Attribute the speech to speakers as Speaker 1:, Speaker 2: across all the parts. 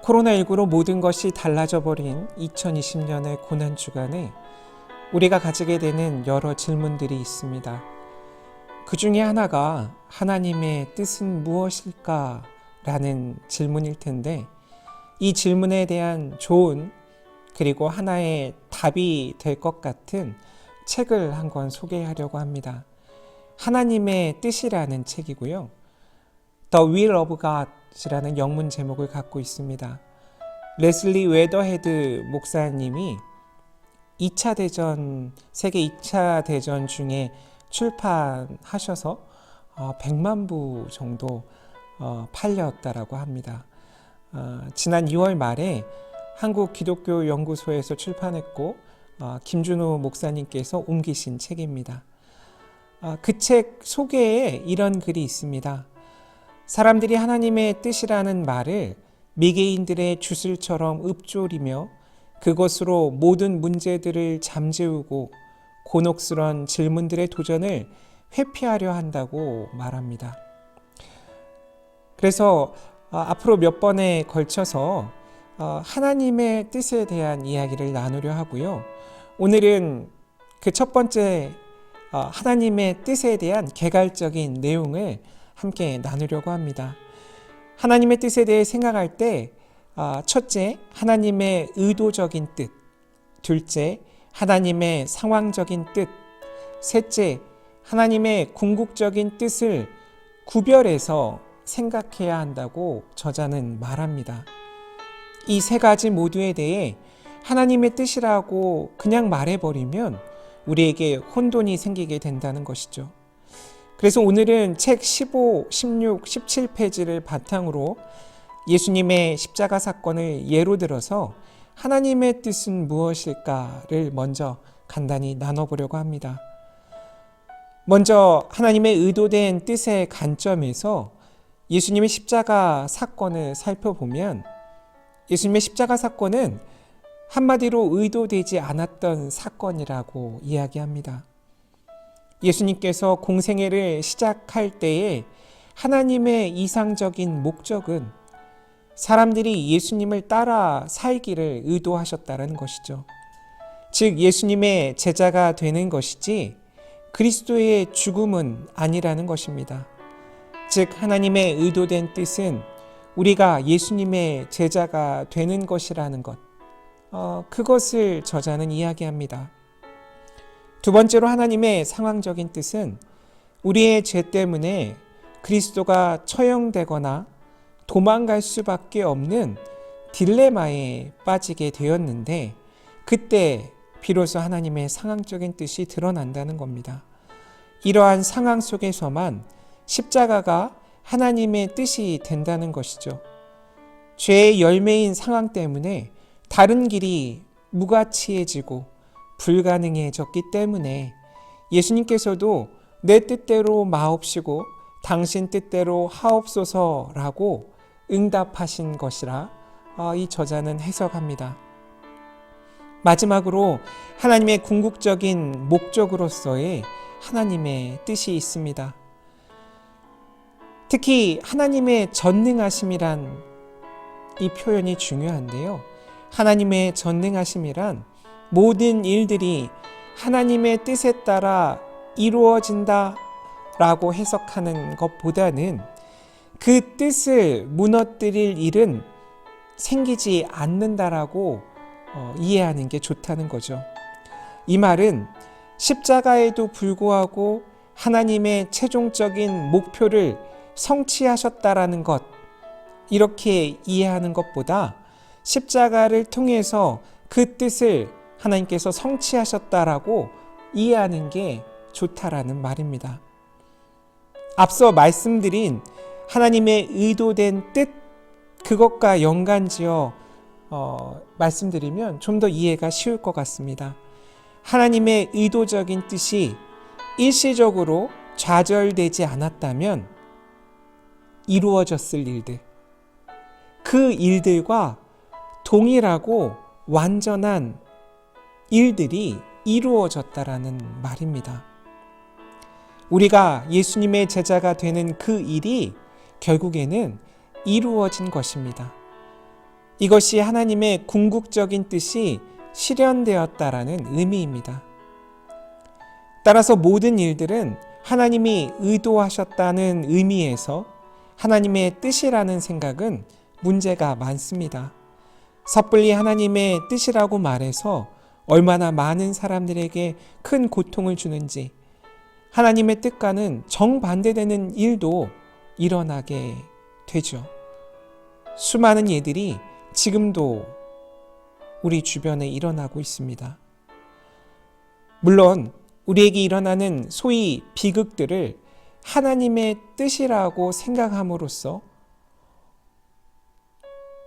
Speaker 1: 코로나19로 모든 것이 달라져 버린 2020년의 고난주간에 우리가 가지게 되는 여러 질문들이 있습니다. 그 중에 하나가 하나님의 뜻은 무엇일까? 라는 질문일 텐데, 이 질문에 대한 좋은 그리고 하나의 답이 될 것 같은 책을 한 권 소개하려고 합니다. 하나님의 뜻이라는 책이고요. The Will of God이라는 영문 제목을 갖고 있습니다. 레슬리 웨더헤드 목사님이 2차 대전, 세계 2차 대전 중에 출판하셔서 100만 부 정도 팔렸다라고 합니다. 지난 2월 말에 한국기독교연구소에서 출판했고 김준호 목사님께서 옮기신 책입니다. 그 책 소개에 이런 글이 있습니다. 사람들이 하나님의 뜻이라는 말을 미개인들의 주술처럼 읊조리며 그것으로 모든 문제들을 잠재우고 곤혹스런 질문들의 도전을 회피하려 한다고 말합니다. 그래서 앞으로 몇 번에 걸쳐서 하나님의 뜻에 대한 이야기를 나누려 하고요. 오늘은 그 첫 번째 하나님의 뜻에 대한 개괄적인 내용을 함께 나누려고 합니다. 하나님의 뜻에 대해 생각할 때 첫째, 하나님의 의도적인 뜻, 둘째, 하나님의 상황적인 뜻, 셋째, 하나님의 궁극적인 뜻을 구별해서 생각해야 한다고 저자는 말합니다. 이 세 가지 모두에 대해 하나님의 뜻이라고 그냥 말해버리면 우리에게 혼돈이 생기게 된다는 것이죠. 그래서 오늘은 책 15, 16, 17페이지를 바탕으로 예수님의 십자가 사건을 예로 들어서 하나님의 뜻은 무엇일까를 먼저 간단히 나눠보려고 합니다. 먼저 하나님의 의도된 뜻의 관점에서 예수님의 십자가 사건을 살펴보면 예수님의 십자가 사건은 한마디로 의도되지 않았던 사건이라고 이야기합니다. 예수님께서 공생애를 시작할 때에 하나님의 이상적인 목적은 사람들이 예수님을 따라 살기를 의도하셨다는 것이죠. 즉 예수님의 제자가 되는 것이지 그리스도의 죽음은 아니라는 것입니다. 즉 하나님의 의도된 뜻은 우리가 예수님의 제자가 되는 것이라는 것, 그것을 저자는 이야기합니다. 두 번째로 하나님의 상황적인 뜻은 우리의 죄 때문에 그리스도가 처형되거나 도망갈 수밖에 없는 딜레마에 빠지게 되었는데 그때 비로소 하나님의 상황적인 뜻이 드러난다는 겁니다. 이러한 상황 속에서만 십자가가 하나님의 뜻이 된다는 것이죠. 죄의 열매인 상황 때문에 다른 길이 무가치해지고 불가능해졌기 때문에 예수님께서도 내 뜻대로 마옵시고 당신 뜻대로 하옵소서라고 응답하신 것이라 이 저자는 해석합니다. 마지막으로 하나님의 궁극적인 목적으로서의 하나님의 뜻이 있습니다. 특히 하나님의 전능하심이란 이 표현이 중요한데요. 하나님의 전능하심이란 모든 일들이 하나님의 뜻에 따라 이루어진다 라고 해석하는 것보다는 그 뜻을 무너뜨릴 일은 생기지 않는다라고 이해하는 게 좋다는 거죠. 이 말은 십자가에도 불구하고 하나님의 최종적인 목표를 성취하셨다라는 것, 이렇게 이해하는 것보다 십자가를 통해서 그 뜻을 하나님께서 성취하셨다라고 이해하는 게 좋다라는 말입니다. 앞서 말씀드린 하나님의 의도된 뜻, 그것과 연관지어 말씀드리면 좀 더 이해가 쉬울 것 같습니다. 하나님의 의도적인 뜻이 일시적으로 좌절되지 않았다면 이루어졌을 일들, 그 일들과 동일하고 완전한 일들이 이루어졌다라는 말입니다. 우리가 예수님의 제자가 되는 그 일이 결국에는 이루어진 것입니다. 이것이 하나님의 궁극적인 뜻이 실현되었다라는 의미입니다. 따라서 모든 일들은 하나님이 의도하셨다는 의미에서 하나님의 뜻이라는 생각은 문제가 많습니다. 섣불리 하나님의 뜻이라고 말해서 얼마나 많은 사람들에게 큰 고통을 주는지, 하나님의 뜻과는 정반대되는 일도 일어나게 되죠. 수많은 예들이 지금도 우리 주변에 일어나고 있습니다. 물론 우리에게 일어나는 소위 비극들을 하나님의 뜻이라고 생각함으로써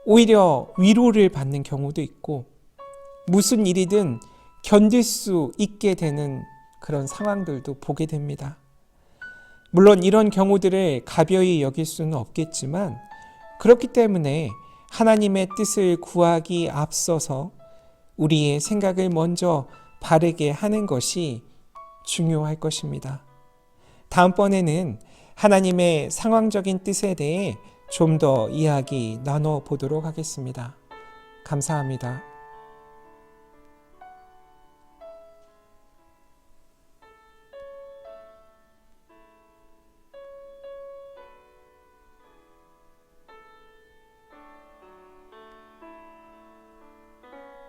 Speaker 1: 오히려 위로를 받는 경우도 있고, 무슨 일이든 견딜 수 있게 되는 그런 상황들도 보게 됩니다. 물론 이런 경우들을 가벼이 여길 수는 없겠지만, 그렇기 때문에 하나님의 뜻을 구하기 앞서서 우리의 생각을 먼저 바르게 하는 것이 중요할 것입니다. 다음번에는 하나님의 상황적인 뜻에 대해 좀 더 이야기 나눠보도록 하겠습니다. 감사합니다.